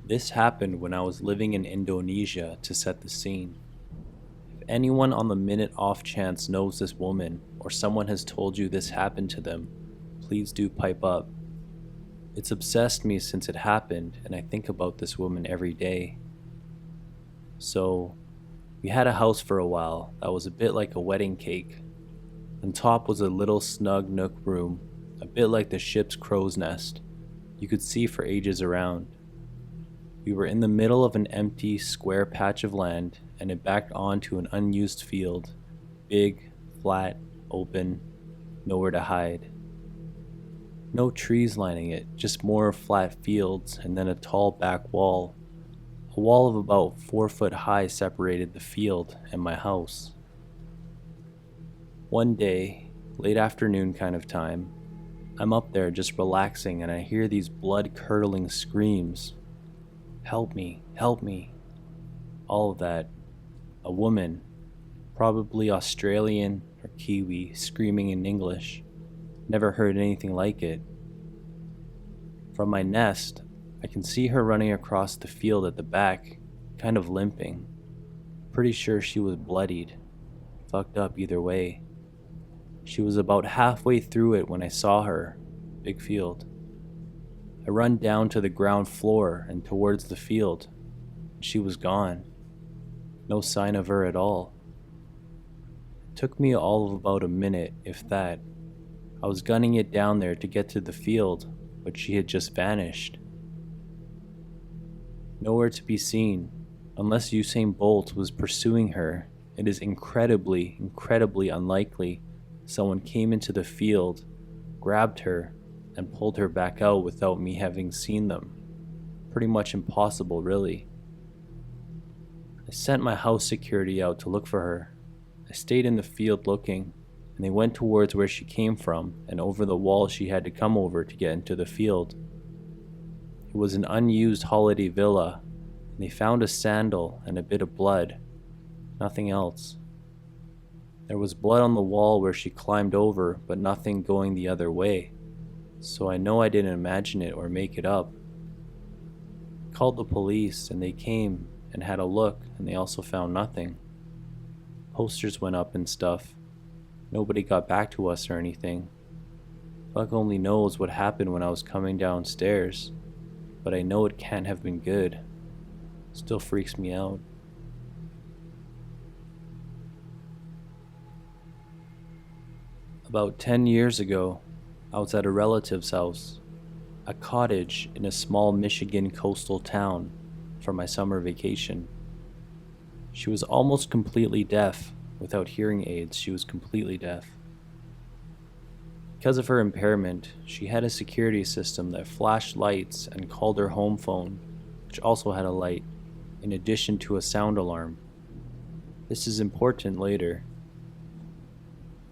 This happened when I was living in Indonesia to set the scene. If anyone on the minute off chance knows this woman or someone has told you this happened to them, please do pipe up. It's obsessed me since it happened, and I think about this woman every day. So, we had a house for a while that was a bit like a wedding cake. On top was a little snug nook room, a bit like the ship's crow's nest. You could see for ages around. We were in the middle of an empty, square patch of land, and it backed onto an unused field. Big, flat, open, nowhere to hide. No trees lining it, just more flat fields and then a tall back wall. A wall of about 4 foot high separated the field and my house. One day, late afternoon kind of time, I'm up there just relaxing and I hear these blood-curdling screams. Help me, help me. All of that. A woman, probably Australian or Kiwi, screaming in English. Never heard anything like it. From my nest, I can see her running across the field at the back, kind of limping. Pretty sure she was bloodied. Fucked up either way. She was about halfway through it when I saw her. Big field. I run down to the ground floor and towards the field. She was gone. No sign of her at all. It took me all of about a minute, if that. I was gunning it down there to get to the field, but she had just vanished. Nowhere to be seen. Unless Usain Bolt was pursuing her, it is incredibly, incredibly unlikely someone came into the field, grabbed her, and pulled her back out without me having seen them. Pretty much impossible, really. I sent my house security out to look for her. I stayed in the field looking, and they went towards where she came from and over the wall she had to come over to get into the field. It was an unused holiday villa, and they found a sandal and a bit of blood. Nothing else. There was blood on the wall where she climbed over, but nothing going the other way, so I know I didn't imagine it or make it up. I called the police, and they came and had a look, and they also found nothing. Posters went up and stuff. Nobody got back to us or anything. Fuck only knows what happened when I was coming downstairs, but I know it can't have been good. Still freaks me out. About 10 years ago, I was at a relative's house, a cottage in a small Michigan coastal town, for my summer vacation. She was almost completely deaf. Without hearing aids, she was completely deaf. Because of her impairment, she had a security system that flashed lights and called her home phone, which also had a light, in addition to a sound alarm. This is important later.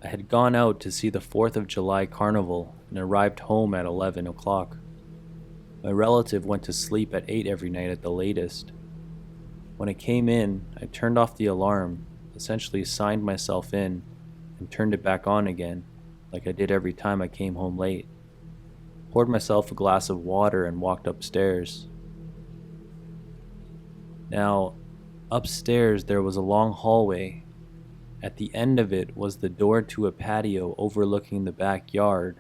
I had gone out to see the 4th of July carnival and arrived home at 11 o'clock. My relative went to sleep at 8 every night at the latest. When I came in, I turned off the alarm, essentially signed myself in, and turned it back on again, like I did every time I came home late. Poured myself a glass of water and walked upstairs. Now, upstairs there was a long hallway. At the end of it was the door to a patio overlooking the backyard.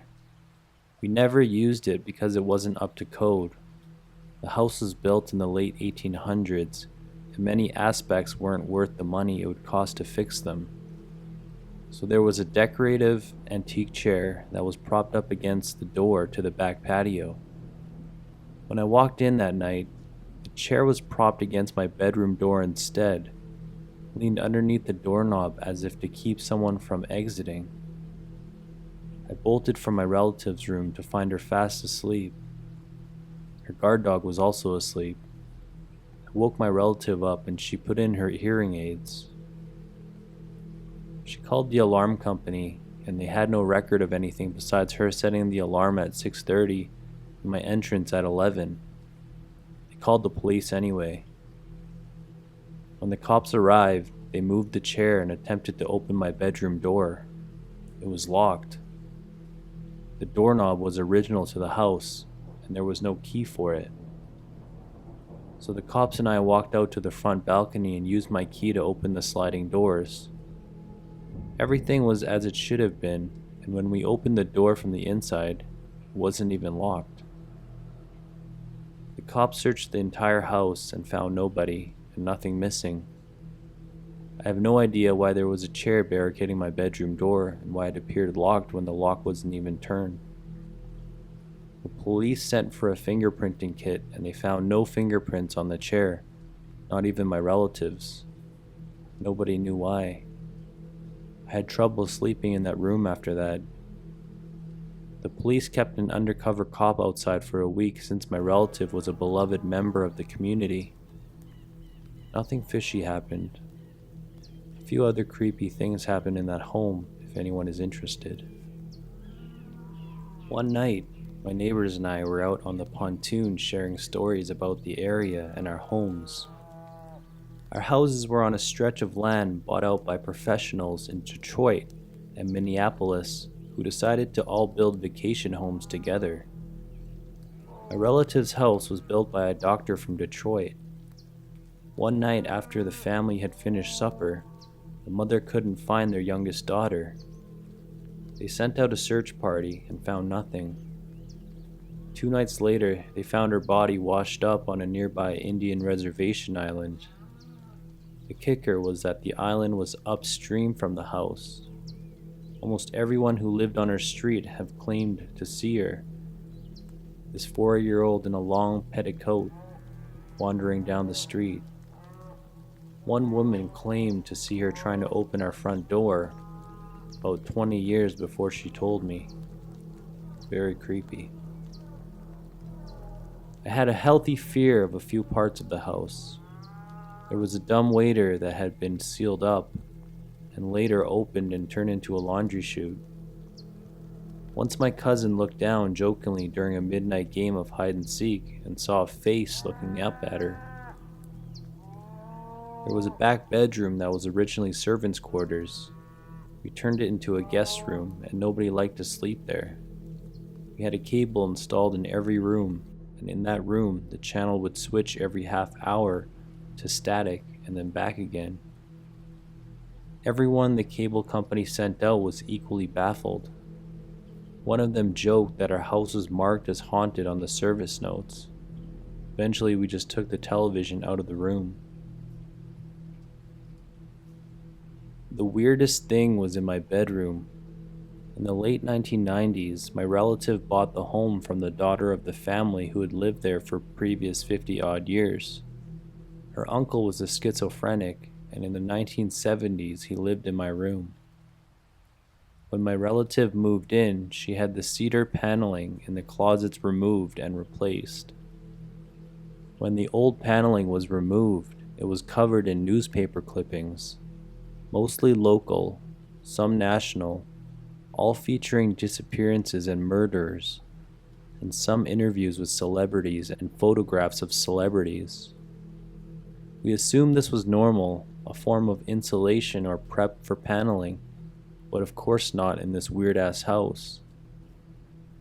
We never used it because it wasn't up to code. The house was built in the late 1800s, and many aspects weren't worth the money it would cost to fix them. So there was a decorative, antique chair that was propped up against the door to the back patio. When I walked in that night, the chair was propped against my bedroom door instead, leaned underneath the doorknob as if to keep someone from exiting. I bolted from my relative's room to find her fast asleep. Her guard dog was also asleep. I woke my relative up and she put in her hearing aids. She called the alarm company and they had no record of anything besides her setting the alarm at 6:30 and my entrance at 11. They called the police anyway. When the cops arrived, they moved the chair and attempted to open my bedroom door. It was locked. The doorknob was original to the house, and there was no key for it. So the cops and I walked out to the front balcony and used my key to open the sliding doors. Everything was as it should have been, and when we opened the door from the inside, it wasn't even locked. The cops searched the entire house and found nobody and nothing missing. I have no idea why there was a chair barricading my bedroom door and why it appeared locked when the lock wasn't even turned. The police sent for a fingerprinting kit and they found no fingerprints on the chair, not even my relatives. Nobody knew why. I had trouble sleeping in that room after that. The police kept an undercover cop outside for a week since my relative was a beloved member of the community. Nothing fishy happened. A few other creepy things happened in that home, if anyone is interested. One night, my neighbors and I were out on the pontoon sharing stories about the area and our homes. Our houses were on a stretch of land bought out by professionals in Detroit and Minneapolis who decided to all build vacation homes together. My relative's house was built by a doctor from Detroit. One night after the family had finished supper, the mother couldn't find their youngest daughter. They sent out a search party and found nothing. 2 nights later, they found her body washed up on a nearby Indian reservation island. The kicker was that the island was upstream from the house. Almost everyone who lived on her street have claimed to see her. This 4-year-old in a long petticoat wandering down the street. One woman claimed to see her trying to open our front door about 20 years before she told me. Very creepy. I had a healthy fear of a few parts of the house. There was a dumb waiter that had been sealed up and later opened and turned into a laundry chute. Once my cousin looked down jokingly during a midnight game of hide and seek and saw a face looking up at her. There was a back bedroom that was originally servants' quarters. We turned it into a guest room and nobody liked to sleep there. We had a cable installed in every room, and in that room the channel would switch every half hour to static and then back again. Everyone the cable company sent out was equally baffled. One of them joked that our house was marked as haunted on the service notes. Eventually we just took the television out of the room. The weirdest thing was in my bedroom. In the late 1990s, my relative bought the home from the daughter of the family who had lived there for previous 50-odd years. Her uncle was a schizophrenic, and in the 1970s he lived in my room. When my relative moved in, she had the cedar paneling in the closets removed and replaced. When the old paneling was removed, it was covered in newspaper clippings, mostly local, some national, all featuring disappearances and murders, and some interviews with celebrities and photographs of celebrities. We assumed this was normal, a form of insulation or prep for paneling, but of course not in this weird-ass house.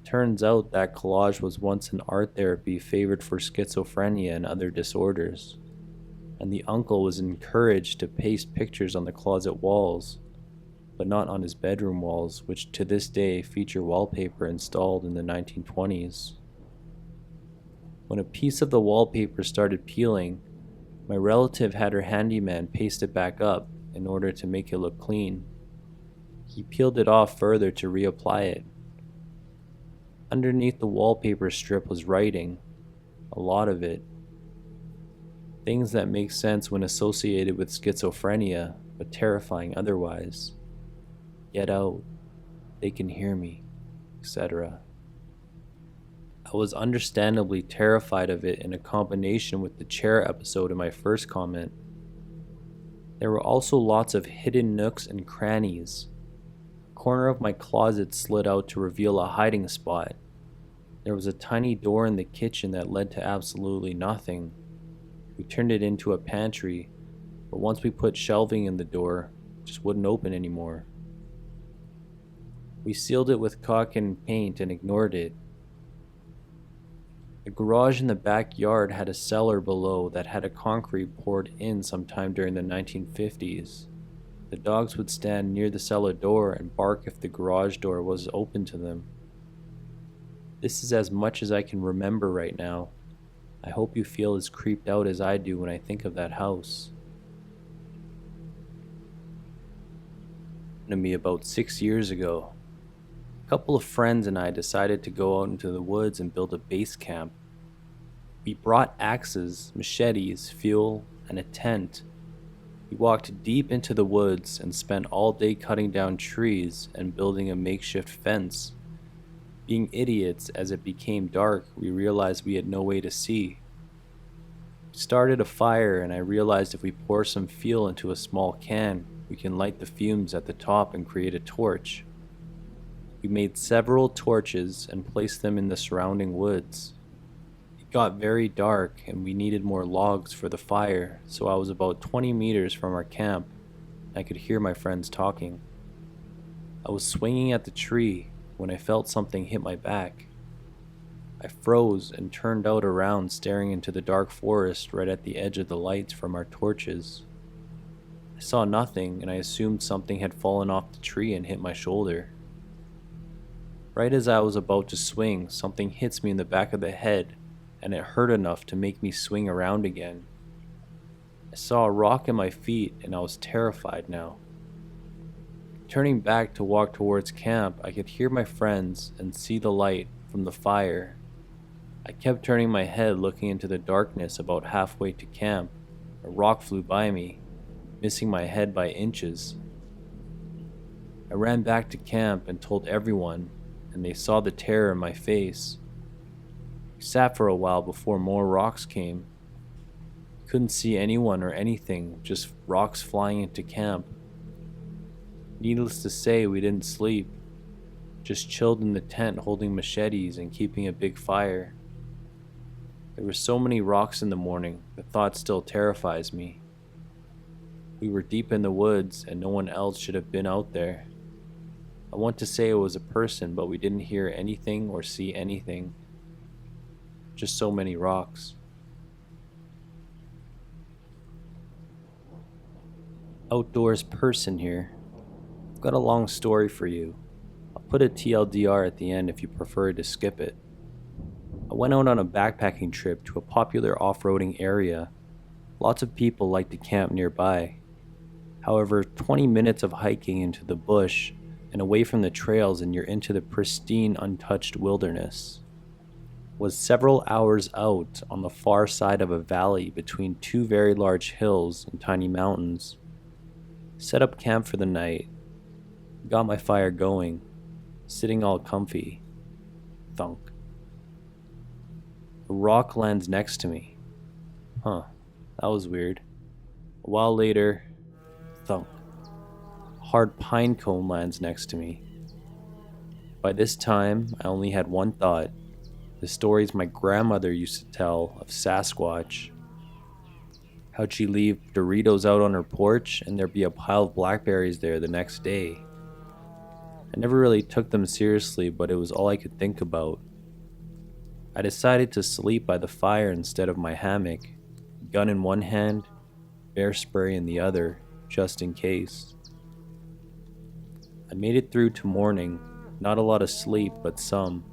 Turns out that collage was once an art therapy favored for schizophrenia and other disorders, and the uncle was encouraged to paste pictures on the closet walls, but not on his bedroom walls, which to this day feature wallpaper installed in the 1920s. When a piece of the wallpaper started peeling, my relative had her handyman paste it back up in order to make it look clean. He peeled it off further to reapply it. Underneath the wallpaper strip was writing, a lot of it. Things that make sense when associated with schizophrenia, but terrifying otherwise. Get out, they can hear me, etc. I was understandably terrified of it in a combination with the chair episode in my first comment. There were also lots of hidden nooks and crannies. A corner of my closet slid out to reveal a hiding spot. There was a tiny door in the kitchen that led to absolutely nothing. We turned it into a pantry, but once we put shelving in the door, it just wouldn't open anymore. We sealed it with caulk and paint and ignored it. The garage in the backyard had a cellar below that had a concrete poured in sometime during the 1950s. The dogs would stand near the cellar door and bark if the garage door was open to them. This is as much as I can remember right now. I hope you feel as creeped out as I do when I think of that house. To me about 6 years ago. A couple of friends and I decided to go out into the woods and build a base camp. We brought axes, machetes, fuel, and a tent. We walked deep into the woods and spent all day cutting down trees and building a makeshift fence. Being idiots, as it became dark, we realized we had no way to see. We started a fire, and I realized if we pour some fuel into a small can, we can light the fumes at the top and create a torch. We made several torches and placed them in the surrounding woods. It got very dark and we needed more logs for the fire, so I was about 20 meters from our camp. I could hear my friends talking. I was swinging at the tree when I felt something hit my back. I froze and turned out around, staring into the dark forest right at the edge of the lights from our torches. I saw nothing, and I assumed something had fallen off the tree and hit my shoulder. Right as I was about to swing, something hits me in the back of the head, and it hurt enough to make me swing around again. I saw a rock at my feet, and I was terrified now. Turning back to walk towards camp, I could hear my friends and see the light from the fire. I kept turning my head, looking into the darkness. About halfway to camp, a rock flew by me, missing my head by inches. I ran back to camp and told everyone, and they saw the terror in my face. We sat for a while before more rocks came. Couldn't see anyone or anything, just rocks flying into camp. Needless to say, we didn't sleep, just chilled in the tent holding machetes and keeping a big fire. There were so many rocks in the morning, the thought still terrifies me. We were deep in the woods and no one else should have been out there. I want to say it was a person, but we didn't hear anything or see anything. Just so many rocks. Outdoors person here. I've got a long story for you. I'll put a TLDR at the end if you prefer to skip it. I went out on a backpacking trip to a popular off-roading area. Lots of people like to camp nearby. However, 20 minutes of hiking into the bush and away from the trails and you're into the pristine, untouched wilderness. Was several hours out on the far side of a valley between two very large hills and tiny mountains. Set up camp for the night. Got my fire going, sitting all comfy. Thunk. A rock lands next to me. Huh, that was weird. A while later, thunk. A hard pine cone lands next to me. By this time, I only had one thought. The stories my grandmother used to tell of Sasquatch. How'd she leave Doritos out on her porch and there'd be a pile of blackberries there the next day. I never really took them seriously, but it was all I could think about. I decided to sleep by the fire instead of my hammock, gun in one hand, bear spray in the other, just in case. I made it through to morning, not a lot of sleep, but some.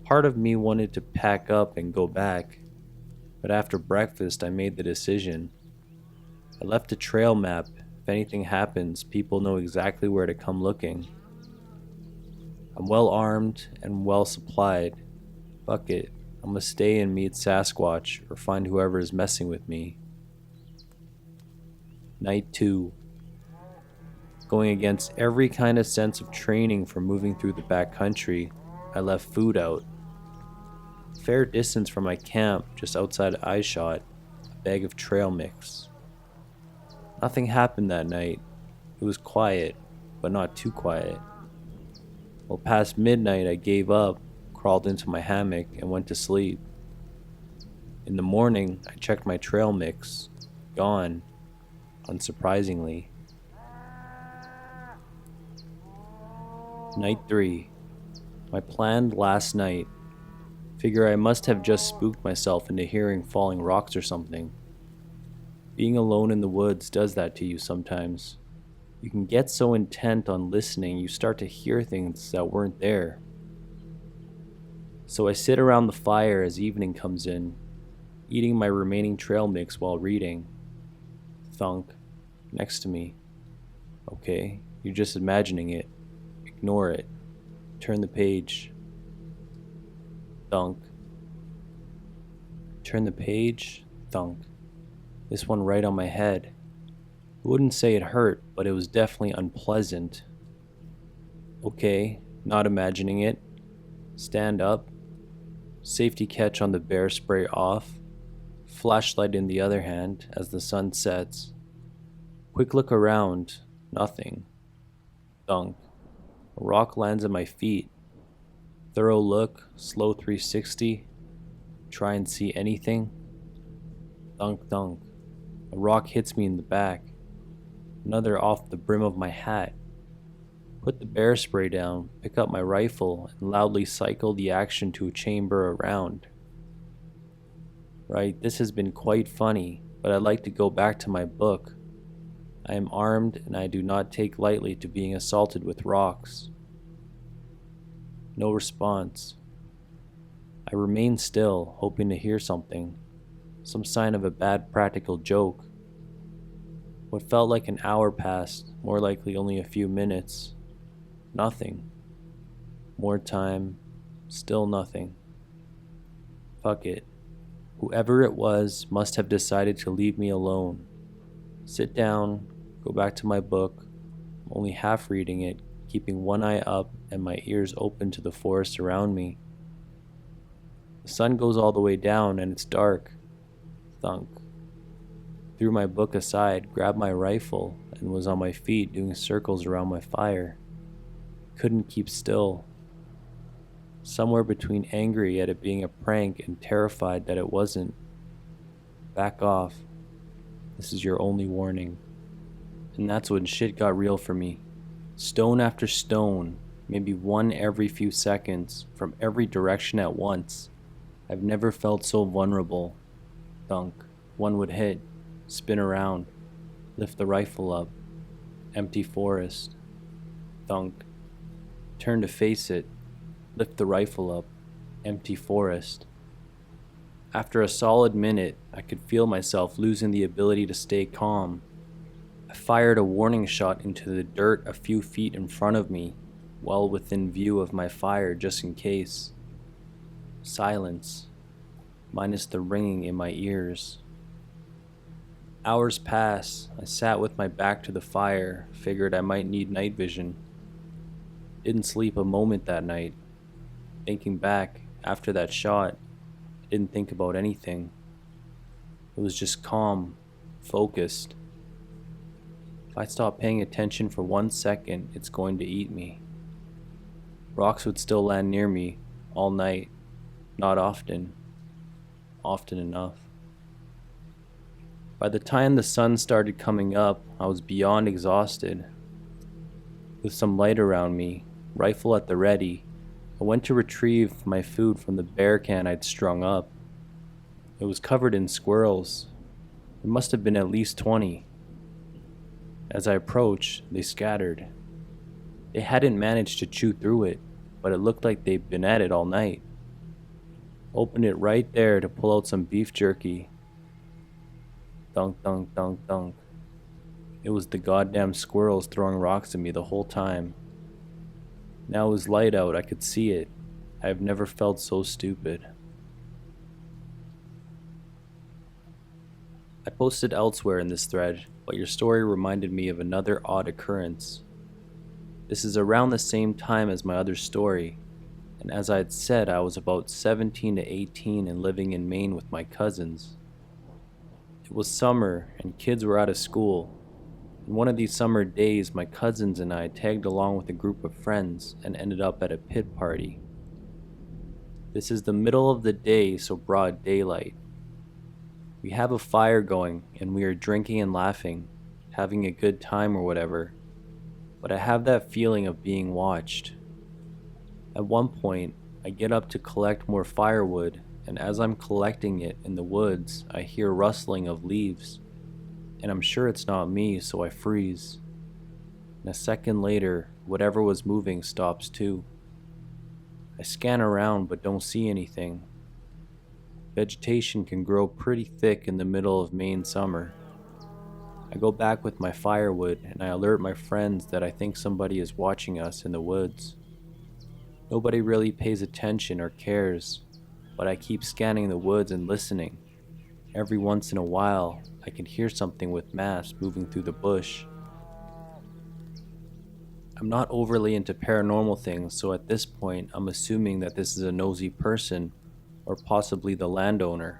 Part of me wanted to pack up and go back, but after breakfast I made the decision. I left a trail map. If anything happens, people know exactly where to come looking. I'm well armed and well supplied. Fuck it, I'm gonna stay and meet Sasquatch or find whoever is messing with me. Night 2. Going against every kind of sense of training for moving through the backcountry, I left food out. A fair distance from my camp, just outside eyeshot, a bag of trail mix. Nothing happened that night. It was quiet, but not too quiet. Well, past midnight I gave up, crawled into my hammock, and went to sleep. In the morning, I checked my trail mix. Gone, unsurprisingly. Night 3. My plan last night. Figure I must have just spooked myself into hearing falling rocks or something. Being alone in the woods does that to you sometimes. You can get so intent on listening you start to hear things that weren't there. So I sit around the fire as evening comes in, eating my remaining trail mix while reading. Thunk, next to me. Okay, you're just imagining it. Ignore it. Turn the page. Thunk. Turn the page. Thunk. This one right on my head. I wouldn't say it hurt, but it was definitely unpleasant. Okay, not imagining it. Stand up. Safety catch on the bear spray off. Flashlight in the other hand as the sun sets. Quick look around. Nothing. Thunk. A rock lands at my feet. Thorough look, slow 360. Try and see anything. Thunk, thunk. A rock hits me in the back. Another off the brim of my hat. Put the bear spray down, pick up my rifle, and loudly cycle the action to a chamber around. Right, this has been quite funny, but I'd like to go back to my book. I am armed and I do not take lightly to being assaulted with rocks. No response. I remain still, hoping to hear something. Some sign of a bad practical joke. What felt like an hour passed, more likely only a few minutes. Nothing. More time, still nothing. Fuck it. Whoever it was must have decided to leave me alone. Sit down, go back to my book. I'm only half reading it, keeping one eye up and my ears open to the forest around me. The sun goes all the way down and it's dark. Thunk. Threw my book aside, grabbed my rifle, and was on my feet doing circles around my fire. Couldn't keep still. Somewhere between angry at it being a prank and terrified that it wasn't. Back off. This is your only warning. And that's when shit got real for me. Stone after stone, maybe one every few seconds, from every direction at once. I've never felt so vulnerable. Thunk. One would hit, spin around, lift the rifle up. Empty forest. Thunk. Turn to face it, lift the rifle up. Empty forest. After a solid minute, I could feel myself losing the ability to stay calm. I fired a warning shot into the dirt a few feet in front of me, well within view of my fire just in case. Silence, minus the ringing in my ears. Hours pass. I sat with my back to the fire, figured I might need night vision. Didn't sleep a moment that night. Thinking back, after that shot, I didn't think about anything. It was just calm, focused. If I stop paying attention for 1 second, it's going to eat me. Rocks would still land near me, all night. Not often. Often enough. By the time the sun started coming up, I was beyond exhausted. With some light around me, rifle at the ready, I went to retrieve my food from the bear can I'd strung up. It was covered in squirrels. There must have been at least 20. As I approached, they scattered. They hadn't managed to chew through it, but it looked like they'd been at it all night. Opened it right there to pull out some beef jerky. Dunk, dunk, dunk, dunk. It was the goddamn squirrels throwing rocks at me the whole time. Now it was light out, I could see it. I have never felt so stupid. I posted elsewhere in this thread, but your story reminded me of another odd occurrence. This is around the same time as my other story, and as I had said, I was about 17 to 18 and living in Maine with my cousins. It was summer and kids were out of school. And one of these summer days, my cousins and I tagged along with a group of friends and ended up at a pit party. This is the middle of the day, so broad daylight. We have a fire going and we are drinking and laughing, having a good time or whatever, but I have that feeling of being watched. At one point, I get up to collect more firewood, and as I'm collecting it in the woods, I hear rustling of leaves, and I'm sure it's not me, so I freeze. And a second later, whatever was moving stops too. I scan around but don't see anything. Vegetation can grow pretty thick in the middle of Maine summer. I go back with my firewood and I alert my friends that I think somebody is watching us in the woods. Nobody really pays attention or cares, but I keep scanning the woods and listening. Every once in a while, I can hear something with mass moving through the bush. I'm not overly into paranormal things, so at this point, I'm assuming that this is a nosy person or possibly the landowner.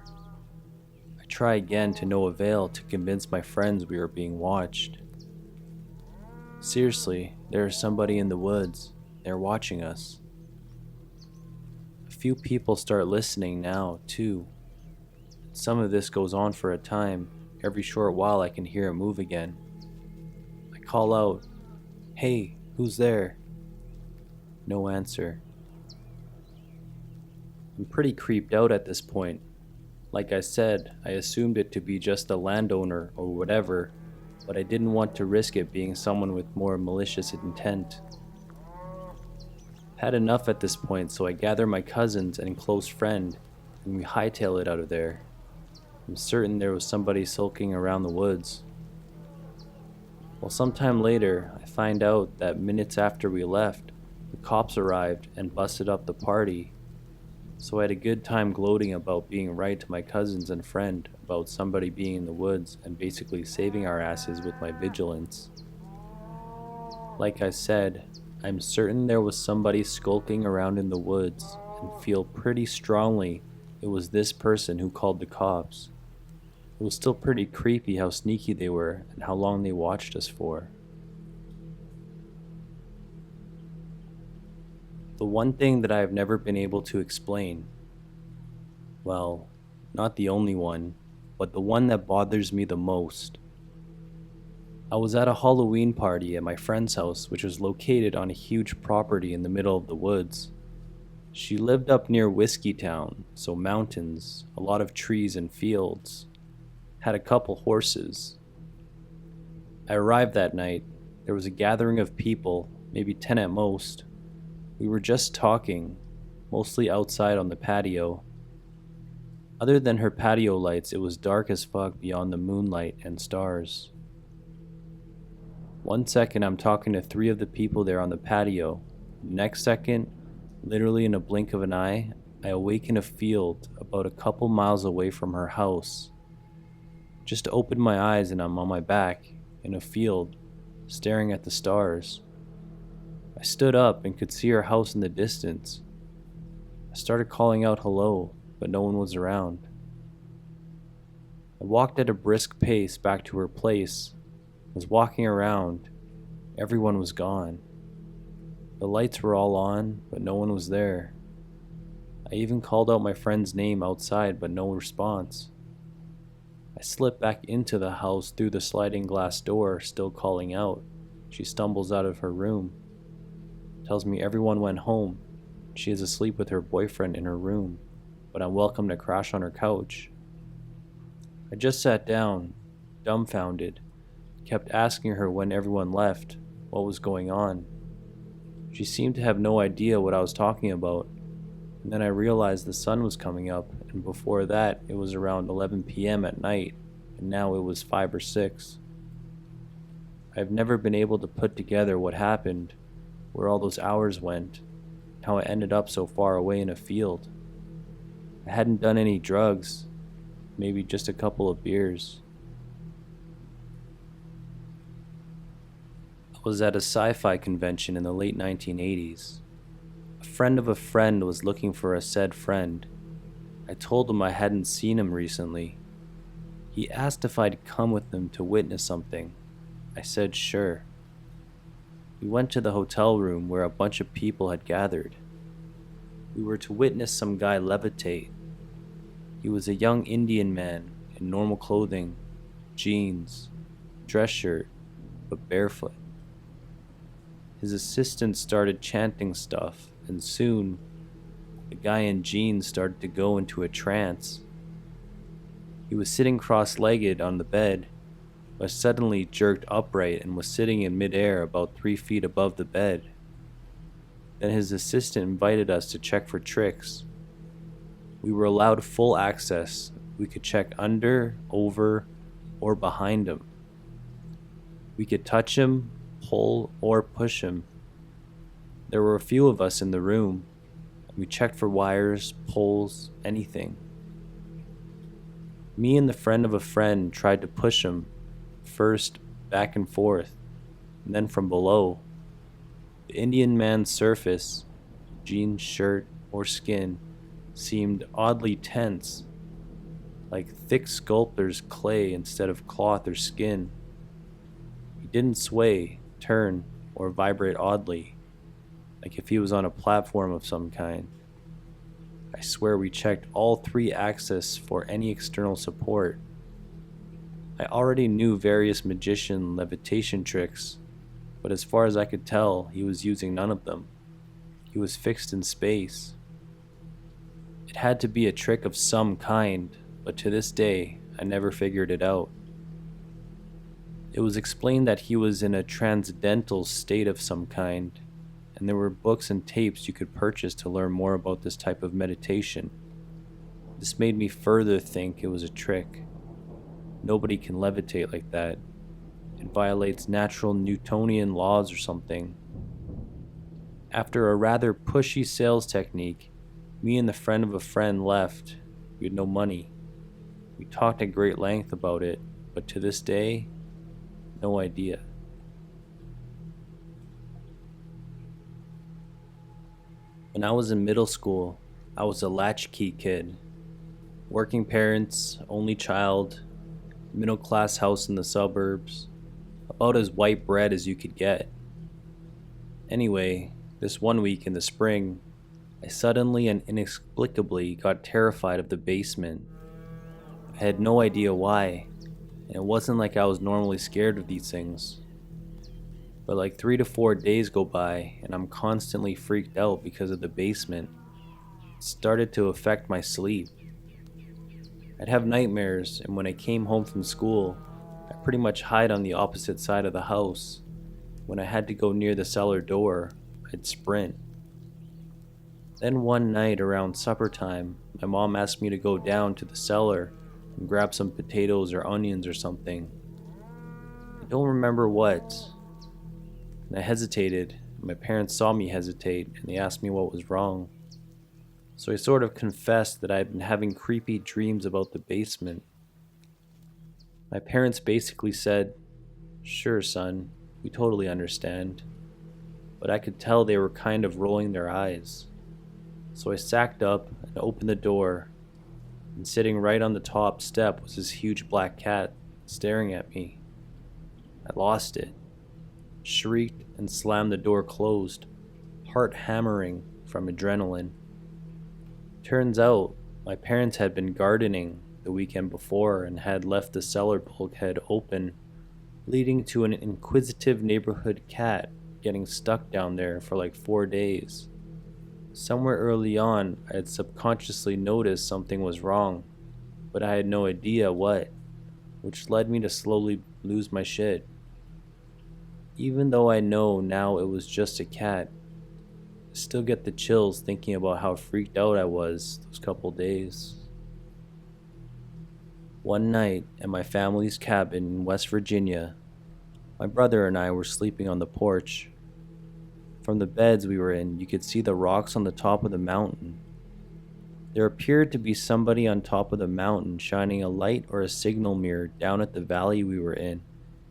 I try again to no avail to convince my friends we are being watched. Seriously, there is somebody in the woods. They're watching us. A few people start listening now, too. Some of this goes on for a time. Every short while I can hear it move again. I call out, "Hey, who's there?" No answer. I'm pretty creeped out at this point. Like I said, I assumed it to be just a landowner or whatever, but I didn't want to risk it being someone with more malicious intent. Had enough at this point, so I gather my cousins and close friend, and we hightail it out of there. I'm certain there was somebody sulking around the woods. Well, sometime later, I find out that minutes after we left, the cops arrived and busted up the party. So I had a good time gloating about being right to my cousins and friend about somebody being in the woods and basically saving our asses with my vigilance. Like I said, I'm certain there was somebody skulking around in the woods and feel pretty strongly it was this person who called the cops. It was still pretty creepy how sneaky they were and how long they watched us for. The one thing that I have never been able to explain, well, not the only one, but the one that bothers me the most. I was at a Halloween party at my friend's house, which was located on a huge property in the middle of the woods. She lived up near Whiskey Town, so mountains, a lot of trees and fields. Had a couple horses. I arrived that night. There was a gathering of people, maybe 10 at most. We were just talking, mostly outside on the patio. Other than her patio lights, it was dark as fuck beyond the moonlight and stars. One second I'm talking to 3 of the people there on the patio. The next second, literally in a blink of an eye, I awake in a field about a couple miles away from her house. Just opened my eyes and I'm on my back, in a field, staring at the stars. I stood up and could see her house in the distance. I started calling out hello, but no one was around. I walked at a brisk pace back to her place, was walking around. Everyone was gone. The lights were all on, but no one was there. I even called out my friend's name outside, but no response. I slip back into the house through the sliding glass door, still calling out. She stumbles out of her room. Tells me everyone went home. She is asleep with her boyfriend in her room, but I'm welcome to crash on her couch. I just sat down, dumbfounded, kept asking her when everyone left, what was going on. She seemed to have no idea what I was talking about, and then I realized the sun was coming up, and before that it was around 11 p.m. at night, and now it was 5 or 6. I've never been able to put together what happened, where all those hours went, how I ended up so far away in a field. I hadn't done any drugs, maybe just a couple of beers. I was at a sci-fi convention in the late 1980s. A friend of a friend was looking for a said friend. I told him I hadn't seen him recently. He asked if I'd come with him to witness something. I said sure. We went to the hotel room where a bunch of people had gathered. We were to witness some guy levitate. He was a young Indian man in normal clothing, jeans, dress shirt, but barefoot. His assistant started chanting stuff, and soon the guy in jeans started to go into a trance. He was sitting cross-legged on the bed, but suddenly jerked upright and was sitting in midair about 3 feet above the bed. Then his assistant invited us to check for tricks. We were allowed full access. We could check under, over, or behind him. We could touch him, pull, or push him. There were a few of us in the room. We checked for wires, poles, anything. Me and the friend of a friend tried to push him, first back and forth, and then from below. The Indian man's surface, jeans, shirt, or skin, seemed oddly tense, like thick sculptor's clay instead of cloth or skin. He didn't sway, turn, or vibrate oddly, like if he was on a platform of some kind. I swear we checked all 3 axes for any external support. I already knew various magician levitation tricks, but as far as I could tell, he was using none of them. He was fixed in space. It had to be a trick of some kind, but to this day, I never figured it out. It was explained that he was in a transcendental state of some kind, and there were books and tapes you could purchase to learn more about this type of meditation. This made me further think it was a trick. Nobody can levitate like that. It violates natural Newtonian laws or something. After a rather pushy sales technique, me and the friend of a friend left. We had no money. We talked at great length about it, but to this day, no idea. When I was in middle school, I was a latchkey kid. Working parents, only child, middle-class house in the suburbs, about as white bread as you could get. Anyway, this one week in the spring, I suddenly and inexplicably got terrified of the basement. I had no idea why, and it wasn't like I was normally scared of these things. But like 3 to 4 days go by, and I'm constantly freaked out because of the basement. It started to affect my sleep. I'd have nightmares, and when I came home from school, I'd pretty much hide on the opposite side of the house. When I had to go near the cellar door, I'd sprint. Then one night around supper time, my mom asked me to go down to the cellar and grab some potatoes or onions or something. I don't remember what. And I hesitated, and my parents saw me hesitate, and they asked me what was wrong. So I sort of confessed that I had been having creepy dreams about the basement. My parents basically said, "Sure, son, we totally understand." But I could tell they were kind of rolling their eyes. So I sacked up and opened the door, and sitting right on the top step was this huge black cat staring at me. I lost it, shrieked and slammed the door closed, heart hammering from adrenaline. Turns out, my parents had been gardening the weekend before and had left the cellar bulkhead open, leading to an inquisitive neighborhood cat getting stuck down there for like 4 days. Somewhere early on, I had subconsciously noticed something was wrong, but I had no idea what, which led me to slowly lose my shit. Even though I know now it was just a cat, I still get the chills thinking about how freaked out I was those couple days. One night at my family's cabin in West Virginia, my brother and I were sleeping on the porch. From the beds we were in, you could see the rocks on the top of the mountain. There appeared to be somebody on top of the mountain shining a light or a signal mirror down at the valley we were in,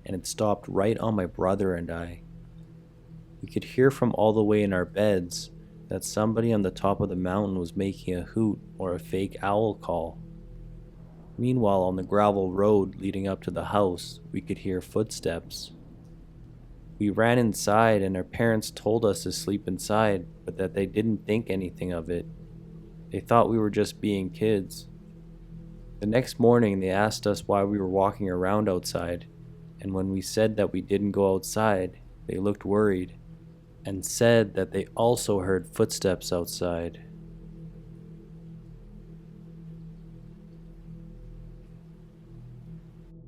and it stopped right on my brother and I. We could hear from all the way in our beds that somebody on the top of the mountain was making a hoot or a fake owl call. Meanwhile, on the gravel road leading up to the house, we could hear footsteps. We ran inside and our parents told us to sleep inside, but that they didn't think anything of it. They thought we were just being kids. The next morning they asked us why we were walking around outside, and when we said that we didn't go outside, they looked worried and said that they also heard footsteps outside.